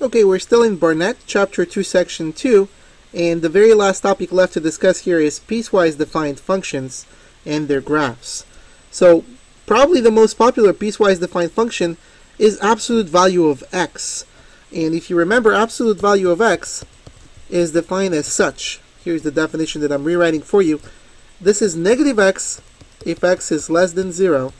Okay, we're still in Barnett, Chapter 2, Section 2, and the very last topic left to discuss here is piecewise defined functions and their graphs. So, probably the most popular piecewise defined function is absolute value of x. And if you remember, absolute value of x is defined as such. Here's the definition that I'm rewriting for you. This is negative x if x is less than 0,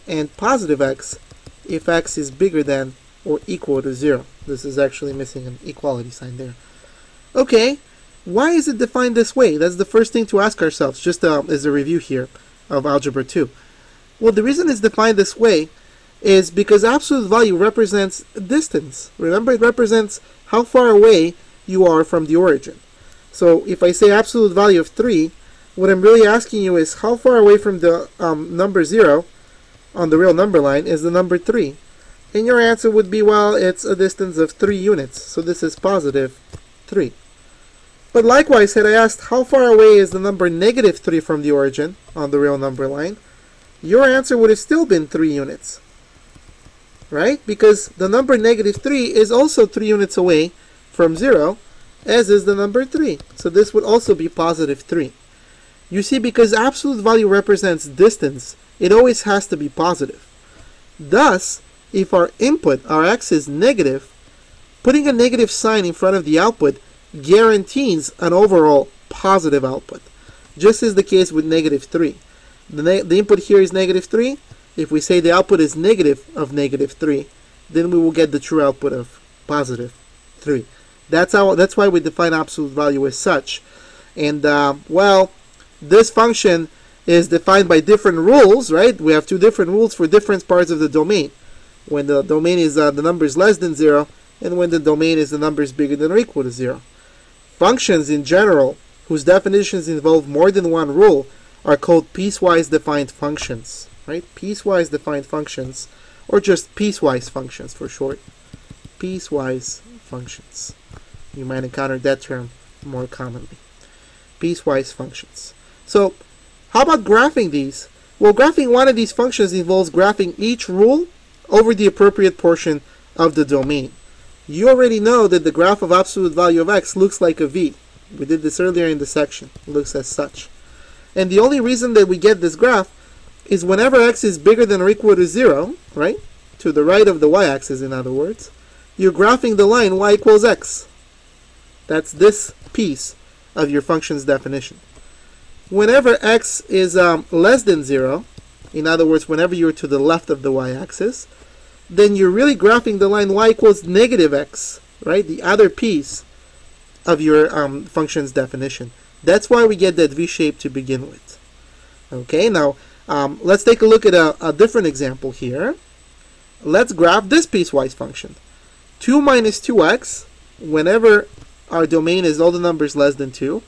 and positive x if x is bigger than or equal to 0. This is actually missing an equality sign there. Okay, why is it defined this way? That's the first thing to ask ourselves, just as a review here of Algebra 2. Well, the reason it's defined this way is because absolute value represents distance. Remember, it represents how far away you are from the origin. So if I say absolute value of 3, what I'm really asking you is how far away from the number 0 on the real number line is the number 3? And your answer would be, well, it's a distance of 3 units. So this is positive 3. But likewise, had I asked how far away is the number negative 3 from the origin on the real number line, your answer would have still been 3 units. Right? Because the number negative 3 is also 3 units away from 0, as is the number 3. So this would also be positive 3. You see, because absolute value represents distance, it always has to be positive. Thus, if our input, our x, is negative, putting a negative sign in front of the output guarantees an overall positive output, just as the case with negative 3. The input here is negative 3. If we say the output is negative of negative 3, then we will get the true output of positive 3. That's why we define absolute value as such. And, well, this function is defined by different rules, right? We have two different rules for different parts of the domain. When the domain is the number is less than 0, and when the domain is the number is bigger than or equal to 0. Functions in general, whose definitions involve more than one rule, are called piecewise defined functions, right? Piecewise defined functions, or just piecewise functions for short. Piecewise functions. You might encounter that term more commonly. Piecewise functions. So, how about graphing these? Well, graphing one of these functions involves graphing each rule over the appropriate portion of the domain. You already know that the graph of absolute value of x looks like a V. We did this earlier in the section. It looks as such. And the only reason that we get this graph is whenever x is bigger than or equal to 0, right? To the right of the y-axis, in other words, you're graphing the line y equals x. That's this piece of your function's definition. Whenever x is less than 0, in other words, whenever you're to the left of the y-axis, then you're really graphing the line y equals negative x, right? The other piece of your function's definition. That's why we get that V shape to begin with. Okay, now let's take a look at a different example here. Let's graph this piecewise function. 2 minus 2x, whenever our domain is all the numbers less than 2,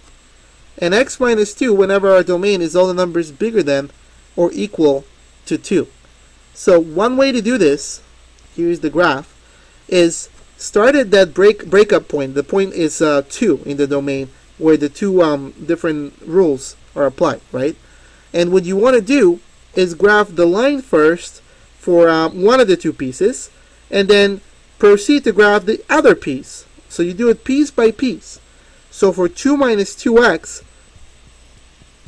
and x minus 2 whenever our domain is all the numbers bigger than or equal to 2. So one way to do this, here's the graph, is start at that breakup point. The point is 2 in the domain where the two different rules are applied, right? And what you want to do is graph the line first for one of the two pieces, and then proceed to graph the other piece. So you do it piece by piece. So for 2 minus 2x,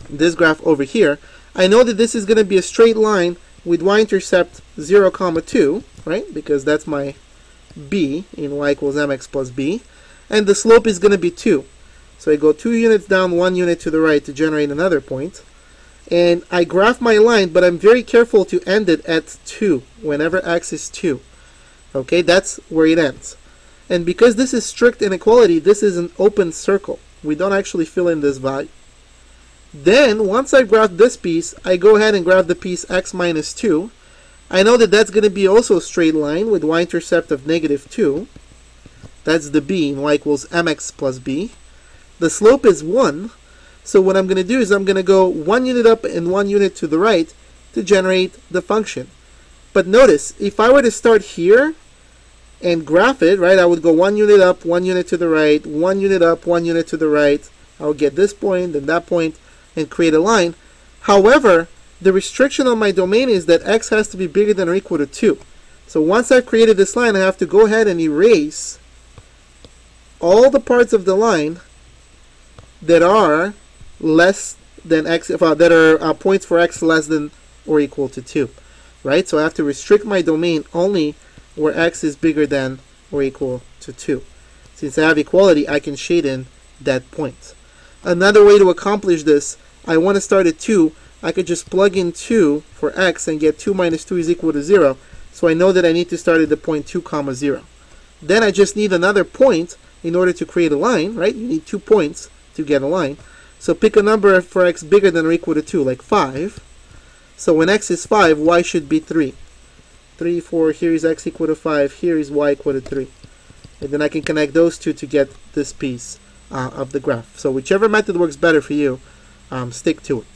this graph over here, I know that this is going to be a straight line with y-intercept 0, 2, right? Because that's my b in y equals mx plus b. And the slope is going to be 2. So I go 2 units down, 1 unit to the right to generate another point. And I graph my line, but I'm very careful to end it at 2, whenever x is 2. Okay, that's where it ends. And because this is strict inequality, this is an open circle. We don't actually fill in this value. Then, once I've graphed this piece, I go ahead and graph the piece x minus 2. I know that that's going to be also a straight line with y-intercept of negative 2. That's the b in y equals mx plus b. The slope is 1. So what I'm going to do is I'm going to go 1 unit up and 1 unit to the right to generate the function. But notice, if I were to start here and graph it, right, I would go 1 unit up, 1 unit to the right, 1 unit up, 1 unit to the right. I'll get this point and that point and create a line. However, the restriction on my domain is that x has to be bigger than or equal to 2. So once I've created this line, I have to go ahead and erase all the parts of the line that are less than x, that are points for x less than or equal to 2. Right? So I have to restrict my domain only where x is bigger than or equal to 2. Since I have equality, I can shade in that point. Another way to accomplish this, I want to start at 2. I could just plug in 2 for x and get 2 minus 2 is equal to 0. So I know that I need to start at the point 2 comma 0. Then I just need another point in order to create a line, right? You need 2 points to get a line. So pick a number for x bigger than or equal to 2, like 5. So when x is 5, y should be 3. 3, 4, here is x equal to 5, here is y equal to 3. And then I can connect those two to get this piece of the graph. So whichever method works better for you, stick to it.